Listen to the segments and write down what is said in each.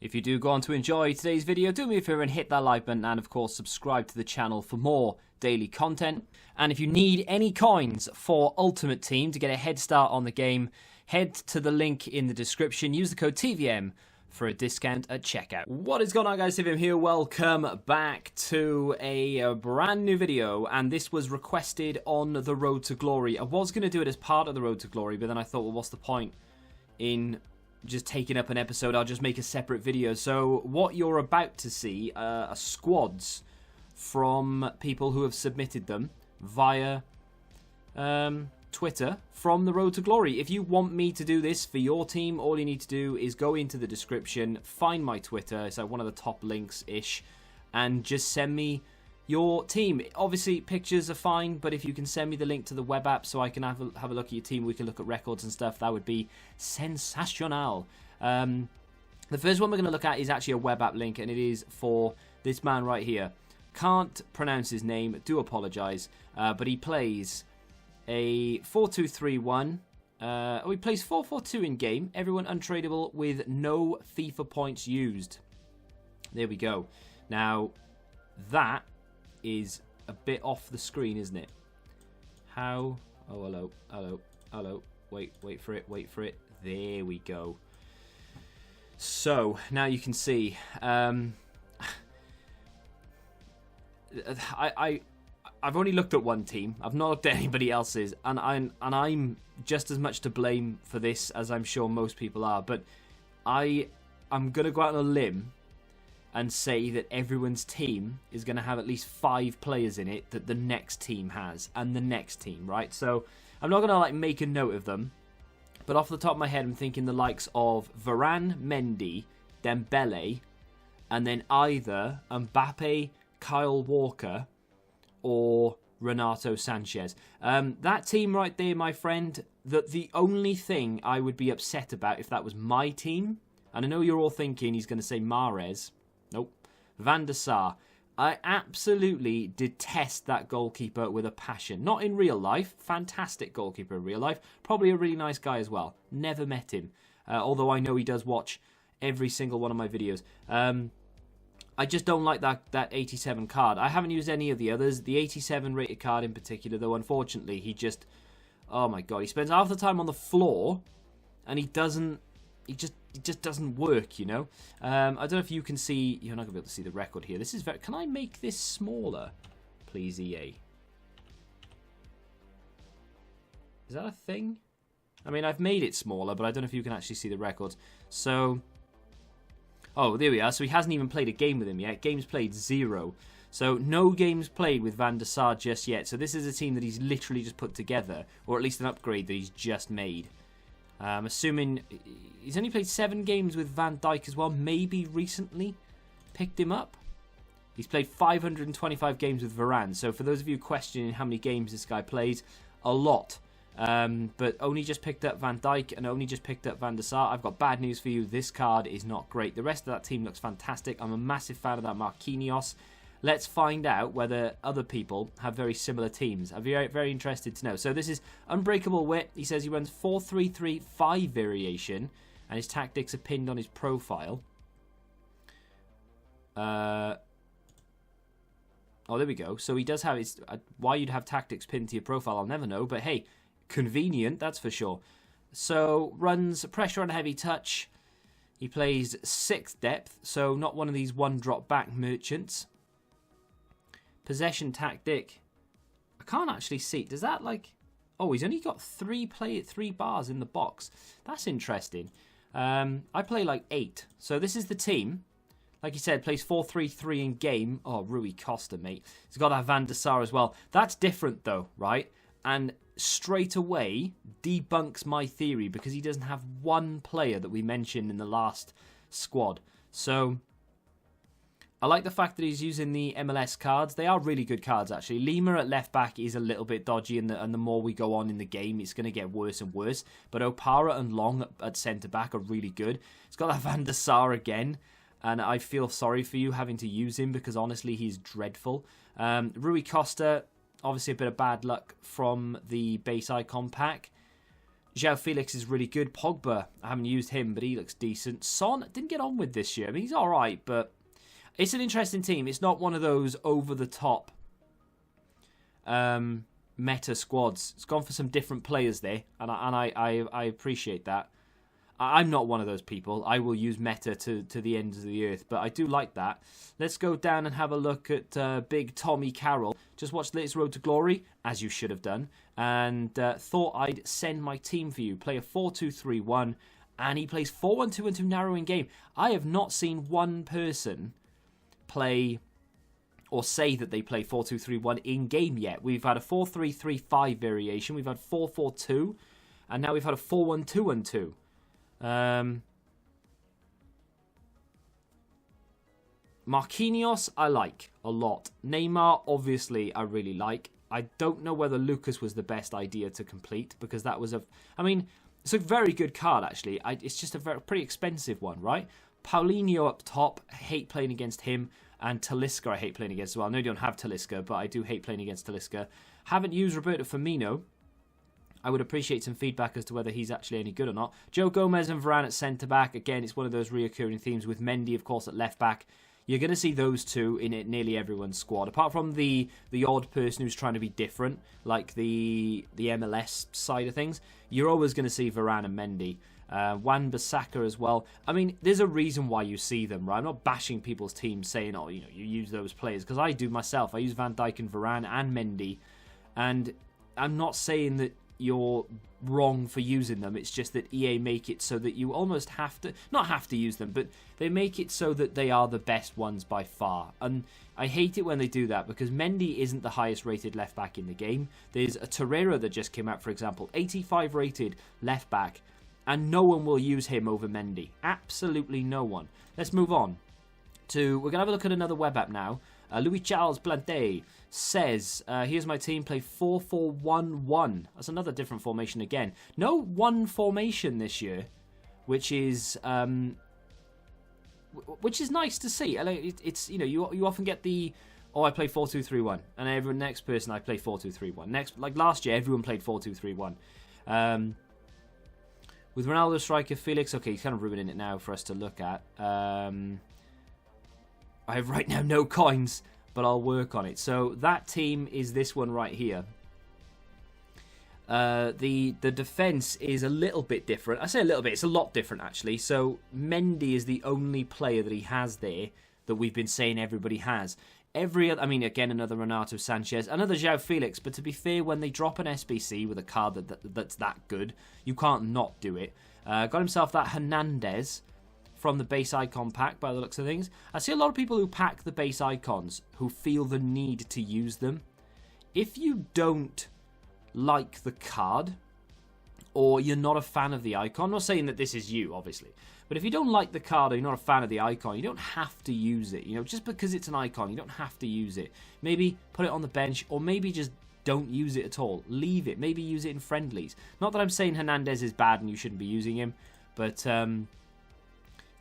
If you do go on to enjoy today's video, do me a favour and hit that like button and of course subscribe to the channel for more daily content. And if you need any coins for Ultimate Team to get a head start on the game, head to the link in the description. Use the code TVM for a discount at checkout. What is going on, guys? TVM here. Welcome back to a brand new video, and this was requested on the Road to Glory. I was going to do it as part of the Road to Glory, but then I thought, well, what's the point in just taking up an episode? I'll just make a separate video. So what you're about to see are squads from people who have submitted them via Twitter from the Road to Glory. If you want me to do this for your team, all you need to do is go into the description, find my Twitter, it's like one of the top links-ish, and just send me your team. Obviously, pictures are fine, but if you can send me the link to the web app so I can have a look at your team, we can look at records and stuff, that would be sensational. The first one we're going to look at is actually a web app link, and it is for this man right here. Can't pronounce his name, do apologise, but he plays a 4-2-3-1. He plays 4-4-2 in game. Everyone untradeable with no FIFA points used. There we go. Now, that is a bit off the screen, isn't it? How? Oh, hello. Wait for it. There we go. So, now you can see. I've only looked at one team. I've not looked at anybody else's, and I'm just as much to blame for this as I'm sure most people are. But I'm gonna go out on a limb and say that everyone's team is gonna have at least 5 players in it that the next team has, and the next team, right? So I'm not gonna like make a note of them, but off the top of my head, I'm thinking the likes of Varane, Mendy, Dembele, and then either Mbappe, Kyle Walker, or Renato Sanchez. That team right there, my friend, that the only thing I would be upset about if that was my team, and I know you're all thinking he's going to say Mahrez. Nope. Van der Sar. I absolutely detest that goalkeeper with a passion. Not in real life. Fantastic goalkeeper in real life. Probably a really nice guy as well. Never met him. Although I know he does watch every single one of my videos. I just don't like that 87 card. I haven't used any of the others. The 87 rated card in particular, though, unfortunately, he just... Oh, my God. He spends half the time on the floor, and he doesn't... He just doesn't work, you know? I don't know if you can see... You're not going to be able to see the record here. This is very... Can I make this smaller, please, EA? Is that a thing? I mean, I've made it smaller, but I don't know if you can actually see the records. So... Oh, there we are. So he hasn't even played a game with him yet. Games played 0. So no games played with Van der Sar just yet. So this is a team that he's literally just put together, or at least an upgrade that he's just made. I'm assuming he's only played 7 games with Van Dijk as well. Maybe recently picked him up. He's played 525 games with Varane. So for those of you questioning how many games this guy plays, a lot. But only just picked up Van Dijk and only just picked up Van der Sar. I've got bad news for you. This card is not great. The rest of that team looks fantastic. I'm a massive fan of that Marquinhos. Let's find out whether other people have very similar teams. I'm very, very interested to know. So this is Unbreakable Wit. He says he runs 4-3-3-5 variation, and his tactics are pinned on his profile. Oh, there we go. So he does have his... why you'd have tactics pinned to your profile, I'll never know. But hey, convenient, that's for sure. So, runs pressure on heavy touch. He plays 6th depth, so not one of these one-drop back merchants. Possession tactic. I can't actually see. Does that like... Oh, he's only got 3 bars in the box. That's interesting. I play like 8. So this is the team. Like he said, plays 4-3-3 in game. Oh, Rui Costa, mate. He's got that Van der Sar as well. That's different, though, right? And straight away debunks my theory because he doesn't have one player that we mentioned in the last squad. So I like the fact that he's using the MLS cards. They are really good cards, actually. Lima at left back is a little bit dodgy, and the more we go on in the game, it's going to get worse and worse. But Opara and Long at centre back are really good. He's got that Van der Sar again. And I feel sorry for you having to use him because, honestly, he's dreadful. Rui Costa, obviously a bit of bad luck from the base icon pack. João Felix is really good. Pogba, I haven't used him, but he looks decent. Son didn't get on with this year. I mean, he's all right, but it's an interesting team. It's not one of those over-the-top meta squads. It's gone for some different players there, and I appreciate that. I'm not one of those people. I will use meta to the ends of the earth, but I do like that. Let's go down and have a look at Big Tommy Carroll. Just watched the latest Road to Glory, as you should have done, and thought I'd send my team for you. Play a 4-2-3-1, and he plays 4-1-2-1-2 narrowing game. I have not seen one person play or say that they play 4-2-3-1 in game yet. We've had a 4-3-3-5 variation. We've had 4-4-2, and now we've had a 4-1-2-1-2. Marquinhos I like a lot. Neymar obviously I really like. I don't know whether Lucas was the best idea to complete, because that was it's a very good card actually. It's just a pretty expensive one, right? Paulinho up top, I hate playing against him, and Talisca I hate playing against as well. I know you don't have Talisca, but I do hate playing against Talisca. Haven't used Roberto Firmino. I would appreciate some feedback as to whether he's actually any good or not. Joe Gomez and Varane at centre-back. Again, it's one of those reoccurring themes with Mendy, of course, at left-back. You're going to see those two in nearly everyone's squad. Apart from the odd person who's trying to be different, like the MLS side of things, you're always going to see Varane and Mendy. Wan-Bissaka as well. I mean, there's a reason why you see them, right? I'm not bashing people's teams saying, oh, you use those players, because I do myself. I use Van Dijk and Varane and Mendy, and I'm not saying that you're wrong for using them. It's just that EA make it so that you almost not have to use them, but they make it so that they are the best ones by far. And I hate it when they do that, because Mendy isn't the highest rated left back in the game. There's a Torreira that just came out, for example, 85 rated left back, and no one will use him over Mendy. Absolutely no one. Let's move on to, we're going to have a look at another web app now. Louis Charles Planté says, here's my team, play 4-4-1-1. That's another different formation again. No one formation this year, which is nice to see. It's you often get the, I play 4-2-3-1, and every next person I play 4-2-3-1. Next, like last year, everyone played 4-2-3-1. With Ronaldo striker, Felix, okay, he's kind of ruining it now for us to look at. I have right now no coins, but I'll work on it. So that team is this one right here. The defense is a little bit different. I say a little bit, it's a lot different actually. So Mendy is the only player that he has there that we've been saying everybody has. Every other, I mean, again, another Renato Sanchez, another João Felix. But to be fair, when they drop an SBC with a card that's that good, you can't not do it. Got himself that Hernandez from the base icon pack, by the looks of things. I see a lot of people who pack the base icons who feel the need to use them. If you don't like the card, or you're not a fan of the icon, I'm not saying that this is you, obviously, but if you don't like the card or you're not a fan of the icon, you don't have to use it. Just because it's an icon, you don't have to use it. Maybe put it on the bench, or maybe just don't use it at all. Leave it. Maybe use it in friendlies. Not that I'm saying Hernandez is bad and you shouldn't be using him, but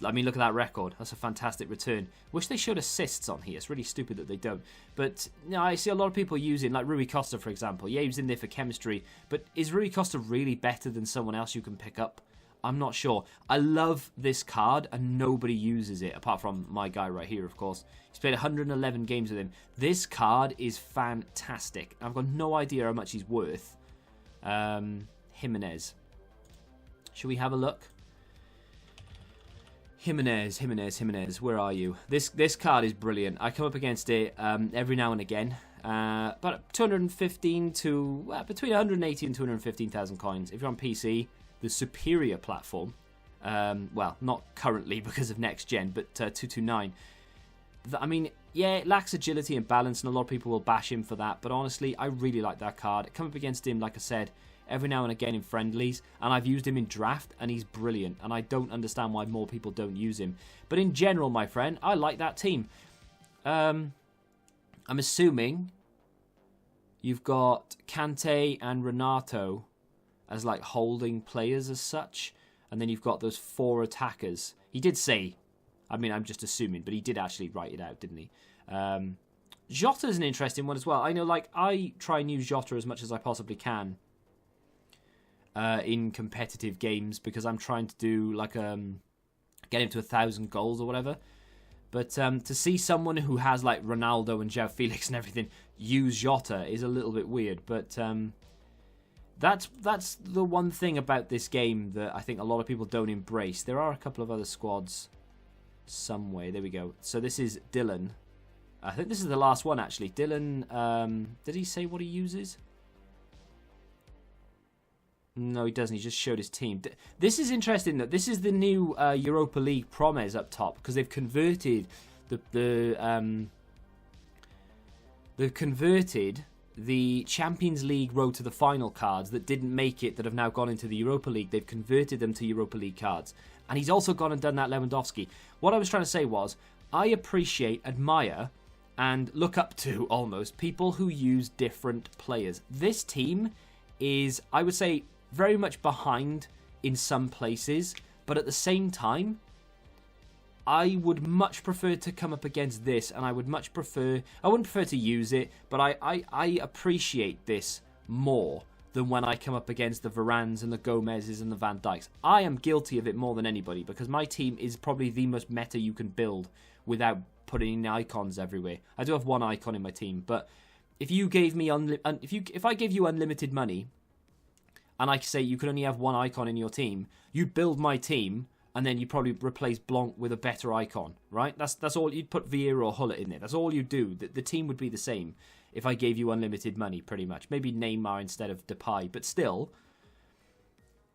I mean, look at that record. That's a fantastic return. Wish they showed assists on here. It's really stupid that they don't. But I see a lot of people using, like Rui Costa, for example. Yeah, he was in there for chemistry. But is Rui Costa really better than someone else you can pick up? I'm not sure. I love this card, and nobody uses it, apart from my guy right here, of course. He's played 111 games with him. This card is fantastic. I've got no idea how much he's worth. Jimenez. Should we have a look? Jimenez, where are you? This card is brilliant. I come up against it every now and again. But 215 to between 180 and 215,000 coins. If you're on PC, the superior platform, well, not currently because of next gen, but 229. I mean, yeah, it lacks agility and balance, and a lot of people will bash him for that. But honestly, I really like that card. Come up against him, like I said, every now and again in friendlies, and I've used him in draft, and he's brilliant, and I don't understand why more people don't use him. But in general, my friend, I like that team. I'm assuming you've got Kante and Renato as like holding players as such, and then you've got those 4 attackers. He did say, I mean, I'm just assuming, but he did actually write it out, didn't he? Jota's an interesting one as well. I know, like, I try and use Jota as much as I possibly can. in competitive games because I'm trying to do like get him to 1,000 goals or whatever. But to see someone who has like Ronaldo and João Felix and everything use Jota is a little bit weird. But that's the one thing about this game that I think a lot of people don't embrace. There are a couple of other squads somewhere. There we go. So this is Dylan. I think this is the last one actually. Dylan, did he say what he uses? No, he doesn't. He just showed his team. This is interesting that this is the new Europa League Promes up top because they've converted they've converted the Champions League road to the final cards that didn't make it, that have now gone into the Europa League. They've converted them to Europa League cards. And he's also gone and done that Lewandowski. What I was trying to say was, I appreciate, admire, and look up to, almost, people who use different players. This team is, I would say, very much behind in some places, but at the same time, I would much prefer to come up against this, and I would much prefer, I wouldn't prefer to use it, but I appreciate this more than when I come up against the Varans and the Gomez's and the Van Dijks. I am guilty of it more than anybody, because my team is probably the most meta you can build without putting in icons everywhere. I do have one icon in my team, but if you gave me if I gave you unlimited money, and I say you could only have one icon in your team, you'd build my team, and then you probably replace Blanc with a better icon, right? That's all. You'd put Vieira or Hullet in there. That's all you do. The team would be the same if I gave you unlimited money, pretty much. Maybe Neymar instead of Depay, but still,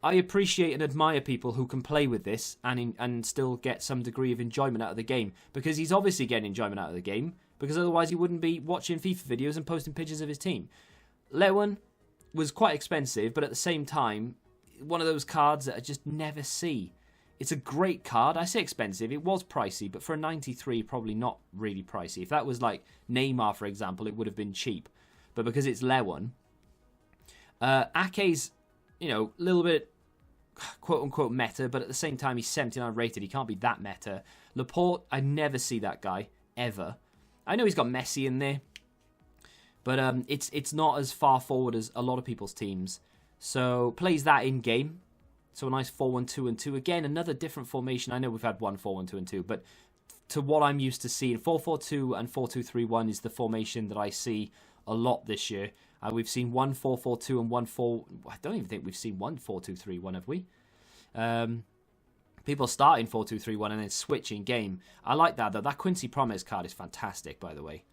I appreciate and admire people who can play with this and still get some degree of enjoyment out of the game, because he's obviously getting enjoyment out of the game, because otherwise he wouldn't be watching FIFA videos and posting pictures of his team. Lewan was quite expensive, but at the same time, one of those cards that I just never see. It's a great card. I say expensive. It was pricey, but for a 93, probably not really pricey. If that was like Neymar, for example, it would have been cheap. But because it's Lewan, Ake's, a little bit quote-unquote meta, but at the same time, he's 79 rated. He can't be that meta. Laporte, I never see that guy, ever. I know he's got Messi in there, but it's not as far forward as a lot of people's teams. So plays that in-game. So a nice 4-1-2-2. Again, another different formation. I know we've had one 4-1-2-2, but to what I'm used to seeing, 4-4-2 and 4-2-3-1 is the formation that I see a lot this year. We've seen 1-4-4-2 and 1-4... I don't even think we've seen 1-4-2-3-1, have we? People start in 4-2-3-1 and then switch in game. I like that, though. That Quincy Promes card is fantastic, by the way.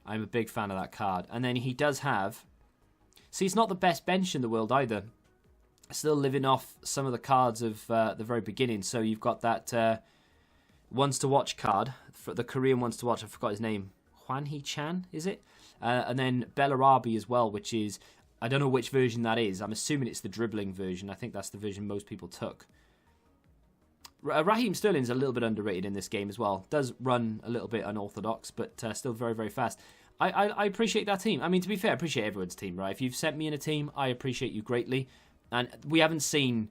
I'm a big fan of that card. And then he does have... See, it's not the best bench in the world either. Still living off some of the cards of the very beginning. So you've got that Ones to Watch card, for the Korean Ones to Watch. I forgot his name. Hwan Hee-chan, is it? And then Bellarabi as well, which is... I don't know which version that is. I'm assuming it's the dribbling version. I think that's the version most people took. Raheem Sterling's a little bit underrated in this game as well. Does run a little bit unorthodox, but still very, very fast. I appreciate that team. I mean, to be fair, I appreciate everyone's team, right? If you've sent me in a team, I appreciate you greatly. And we haven't seen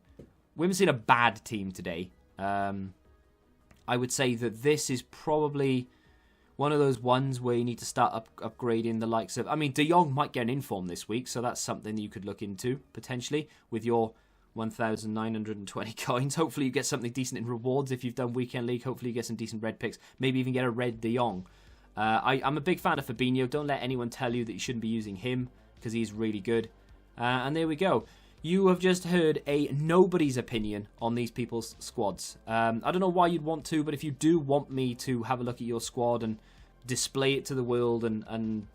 a bad team today. I would say that this is probably one of those ones where you need to start upgrading the likes of... I mean, De Jong might get an inform this week, so that's something that you could look into, potentially, with your 1,920 coins. Hopefully you get something decent in rewards if you've done Weekend League. Hopefully you get some decent red picks. Maybe even get a red De Jong. I'm a big fan of Fabinho. Don't let anyone tell you that you shouldn't be using him, because he's really good. And there we go. You have just heard a nobody's opinion on these people's squads. I don't know why you'd want to, but if you do want me to have a look at your squad and display it to the world and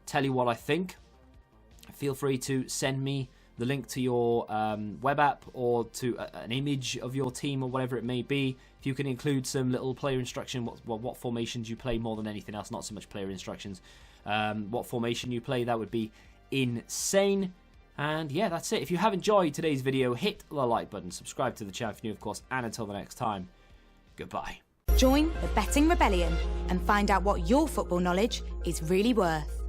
tell you what I think, feel free to send me the link to your web app or to an image of your team or whatever it may be. If you can include some little player instruction, what formations you play more than anything else, not so much player instructions, what formation you play, that would be insane. And yeah, that's it. If you have enjoyed today's video, hit the like button, subscribe to the channel if you're new, of course, and until the next time, goodbye. Join the Betting Rebellion and find out what your football knowledge is really worth.